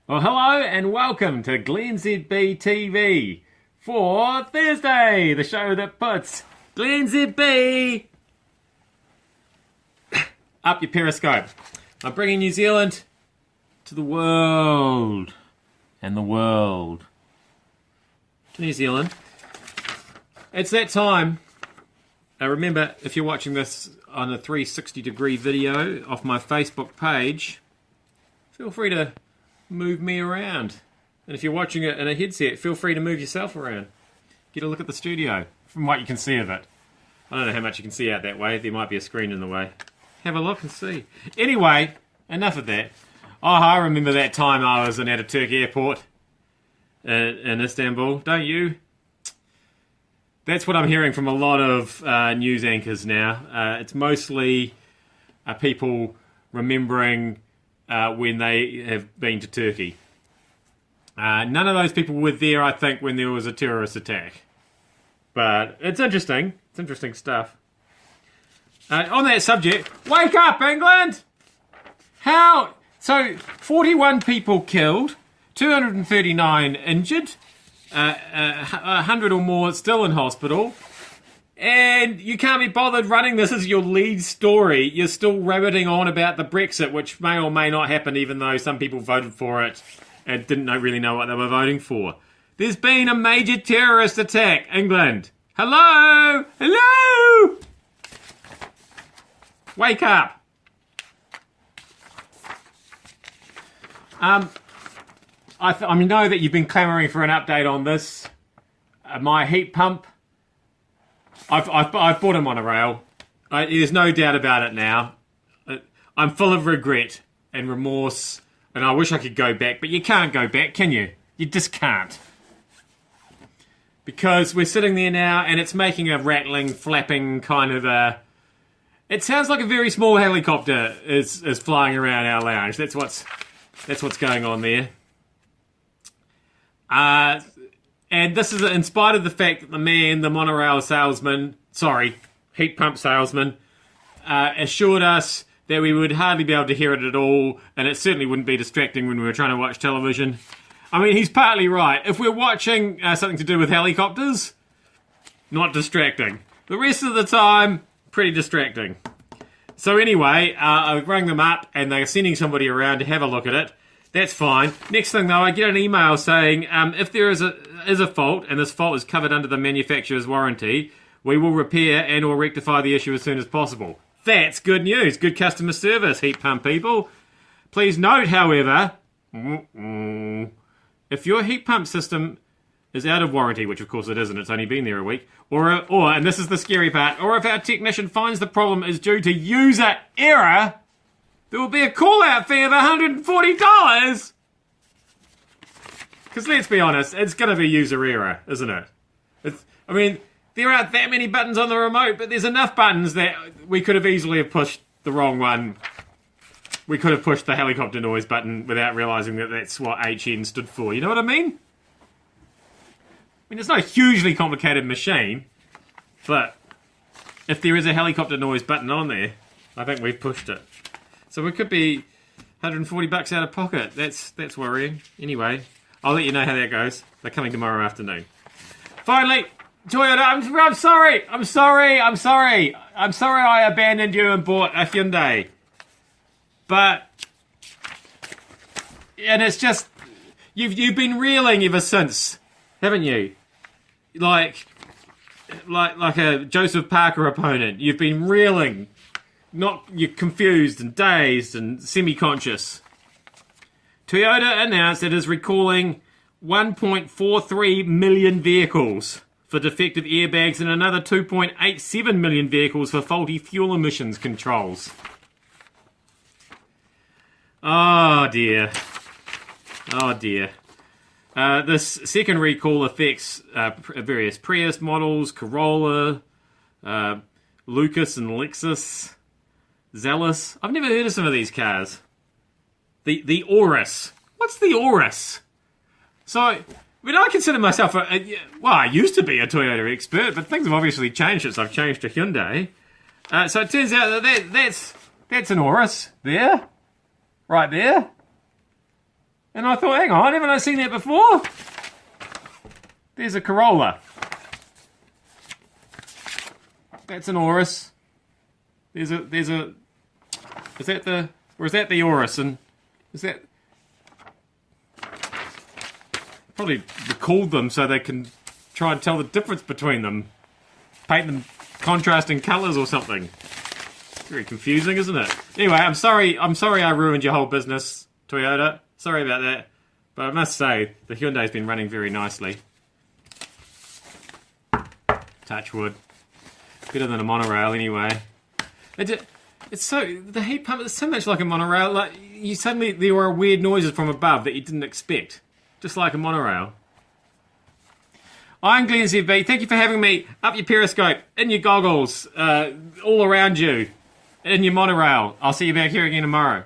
Well, hello and welcome to glennzb TV for Thursday, the show that puts glennzb up your Periscope. I'm bringing New Zealand to the world and the world to New Zealand. It's that time. Remember, if you're watching this on a 360-degree video off my Facebook page, feel free to move me around. And if you're watching it in a headset, feel free to move yourself around. Get a look at the studio from what you can see of it. I don't know how much you can see out that way. There might be a screen in the way. Have a look and see. Anyway, enough of that. Oh, I remember that time I was in Ataturk airport in Istanbul. Don't you? That's what I'm hearing from a lot of news anchors now. It's mostly people remembering when they have been to Turkey. None of those people were there, I think, when there was a terrorist attack. But it's interesting. It's interesting stuff. On that subject, wake up, England! How? So, 41 people killed, 239 injured, 100 or more still in hospital. And you can't be bothered running this as your lead story. You're still rabbiting on about the Brexit, which may or may not happen, even though some people voted for it and didn't really know what they were voting for. There's been a major terrorist attack, England. Hello? Hello? Wake up. I know that you've been clamouring for an update on this. My heat pump. I've bought a monorail. There's no doubt about it now. I'm full of regret and remorse, and I wish I could go back, but you can't go back, can you? You just can't. Because we're sitting there now, and it's making a rattling, flapping kind of a... It sounds like a very small helicopter is flying around our lounge. That's what's going on there. And this is in spite of the fact that the monorail salesman, heat pump salesman, assured us that we would hardly be able to hear it at all, and it certainly wouldn't be distracting when we were trying to watch television. I mean, he's partly right. If we're watching something to do with helicopters, not distracting. The rest of the time, pretty distracting. So anyway, I rang them up, and they're sending somebody around to have a look at it. That's fine. Next thing though, I get an email saying if there is a fault, and this fault is covered under the manufacturer's warranty, we will repair and or rectify the issue as soon as possible. That's good news. Good customer service, heat pump people. Please note, however, if your heat pump system is out of warranty, which of course it isn't, it's only been there a week, or and this is the scary part, or if our technician finds the problem is due to user error, there will be a call-out fee of $140. Because let's be honest, it's going to be user error, isn't it? I mean, there aren't that many buttons on the remote, but there's enough buttons that we could have easily have pushed the wrong one. We could have pushed the helicopter noise button without realising that that's what HN stood for. You know what I mean? I mean, it's not a hugely complicated machine, but if there is a helicopter noise button on there, I think we've pushed it. So we could be $140 out of pocket. That's worrying. Anyway, I'll let you know how that goes. They're coming tomorrow afternoon. Finally, Toyota, I'm sorry I abandoned you and bought a Hyundai. But, and it's just, you've been reeling ever since, haven't you? Like a Joseph Parker opponent. You've been reeling. You're confused and dazed and semi-conscious. Toyota announced it is recalling 1.43 million vehicles for defective airbags and another 2.87 million vehicles for faulty fuel emissions controls. Oh dear. Oh dear. This second recall affects various Prius models, Corolla, Lucas and Lexus. Zealous. I've never heard of some of these cars. The Aurus. What's the Aurus? So, I mean, I consider myself I used to be a Toyota expert, but things have obviously changed since I've changed to Hyundai. So it turns out that that's an Aurus there. Right there. And I thought, hang on, haven't I seen that before? There's a Corolla. That's an Urus. Is that the Urus? And is that... Probably recalled them so they can try and tell the difference between them. Paint them contrasting colours or something. Very confusing, isn't it? Anyway, I'm sorry I ruined your whole business, Toyota. Sorry about that. But I must say, the Hyundai's been running very nicely. Touch wood. Better than a monorail anyway. It's so... The heat pump is so much like a monorail. Like, there were weird noises from above that you didn't expect. Just like a monorail. I'm glennzb. Thank you for having me up your Periscope, in your goggles, all around you, in your monorail. I'll see you back here again tomorrow.